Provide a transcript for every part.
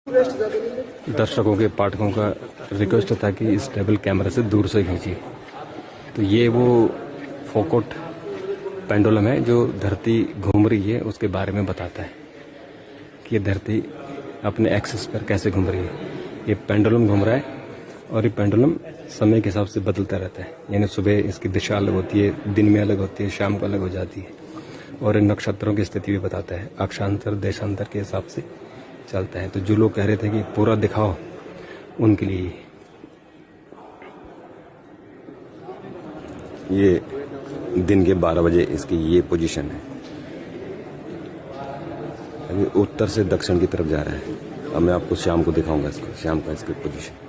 दर्शकों के पाठकों का रिक्वेस्ट था कि इस टेबल कैमरे से दूर से खींचिए। तो ये वो फोकट पेंडुलम है जो धरती घूम रही है उसके बारे में बताता है कि ये धरती अपने एक्सिस पर कैसे घूम रही है। ये पेंडुलम घूम रहा है और ये पेंडुलम समय के हिसाब से बदलता रहता है, यानी सुबह इसकी दिशा अलग होती है, दिन में अलग होती है, शाम को अलग हो जाती है। और इन नक्षत्रों की स्थिति भी बताता है, अक्षांतर देशांतर के हिसाब से चलता है। तो जो लोग कह रहे थे कि पूरा दिखाओ, उनके लिए ये दिन के 12 बजे इसकी ये पोजीशन है। अभी उत्तर से दक्षिण की तरफ जा रहा है। अब मैं आपको शाम को दिखाऊंगा इसको, शाम का इसकी पोजीशन।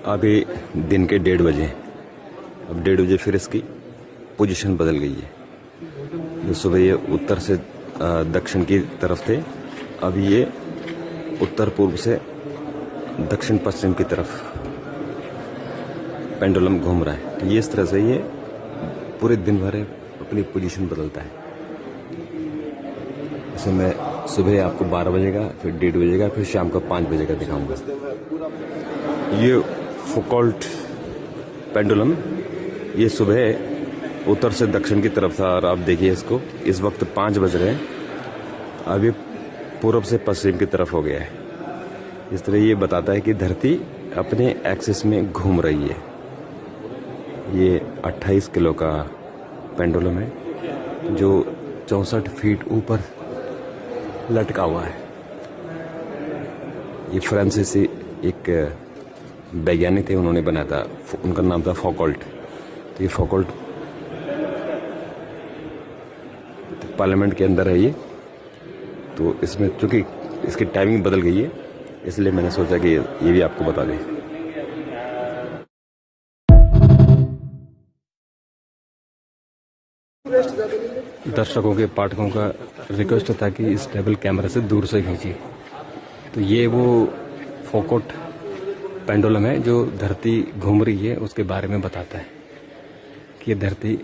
अभी दिन के 1:30 बजे, अब 1:30 बजे फिर इसकी पोजीशन बदल गई है। जो सुबह ये उत्तर से दक्षिण की तरफ थे, अब ये उत्तर पूर्व से दक्षिण पश्चिम की तरफ पेंडुलम घूम रहा है। तो ये इस तरह से ये पूरे दिन भर अपनी पोजीशन बदलता है। जैसे मैं सुबह आपको 12 बजे का, फिर 1:30 बजे का, फिर शाम को 5 बजे का दिखाऊंगा। ये फोकट पेंडुलम ये सुबह उत्तर से दक्षिण की तरफ था और आप देखिए इसको, इस वक्त 5 बज रहे हैं। अब ये पूर्व से पश्चिम की तरफ हो गया है। इस तरह ये बताता है कि धरती अपने एक्सिस में घूम रही है। ये 28 किलो का पेंडुलम है जो 64 फीट ऊपर लटका हुआ है। ये फ्रांस से एक वैज्ञानिक थे, उन्होंने बनाया था, उनका नाम था फौकॉल्ट। तो ये फौकॉल्ट पार्लियामेंट के अंदर है ये। तो इसमें चूंकि इसकी टाइमिंग बदल गई है, इसलिए मैंने सोचा कि ये भी आपको बता दें। दर्शकों के पाठकों का रिक्वेस्ट था कि इस टेबल कैमरे से दूर से खींचिए। तो ये वो फोकट पेंडुलम है जो धरती घूम रही है उसके बारे में बताता है कि ये धरती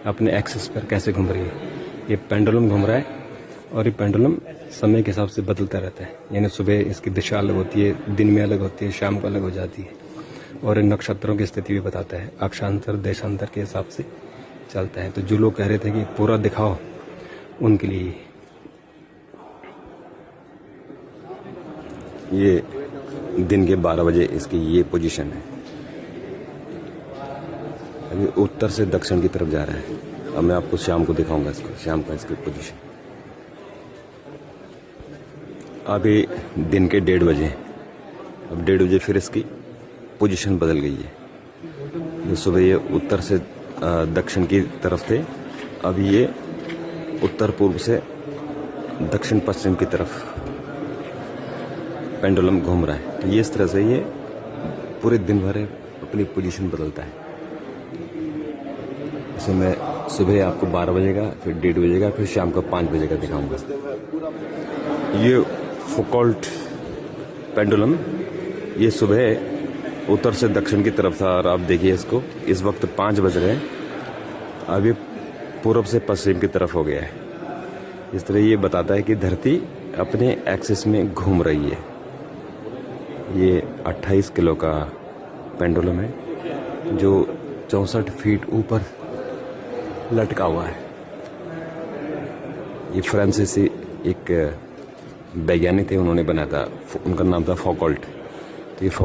अपने एक्सिस पर कैसे घूम रही है। ये पेंडुलम घूम रहा है और ये पेंडुलम समय के हिसाब से बदलता रहता है, यानी सुबह इसकी दिशा अलग होती है, दिन में अलग होती है, शाम को अलग हो जाती है। और इन नक्षत्रों की स्थिति भी बताता है, अक्षांतर देशांतर के हिसाब से चलता है। तो जो लोग कह रहे थे कि पूरा दिखाओ, उनके लिए ये दिन के 12 बजे इसकी ये पोजीशन है। अभी उत्तर से दक्षिण की तरफ जा रहा है। अब मैं आपको शाम को दिखाऊंगा इसको, शाम का इसकी पोजीशन। अभी दिन के 1:30 बजे, अब 1:30 बजे फिर इसकी पोजीशन बदल गई है। जो सुबह ये उत्तर से दक्षिण की तरफ थे, अब ये उत्तर पूर्व से दक्षिण पश्चिम की तरफ पेंडुलम घूम रहा है। तो ये इस तरह से ये पूरे दिन भर अपनी पोजीशन बदलता है। जैसे मैं सुबह आपको 12 बजे का, फिर 1:30 बजे का, फिर शाम को 5 बजे का दिखाऊंगा। ये फोकॉल्ट पेंडुलम ये सुबह उत्तर से दक्षिण की तरफ था और आप देखिए इसको, इस वक्त 5 बज रहे हैं। अब ये पूर्व से पश्चिम की तरफ हो गया है। इस तरह ये बताता है कि धरती अपने एक्सिस में घूम रही है। ये 28 किलो का पेंडुलम है जो 64 फीट ऊपर लटका हुआ है। ये फ्रांस से एक वैज्ञानिक थे, उन्होंने बनाया था, उनका नाम था फौकॉल्ट।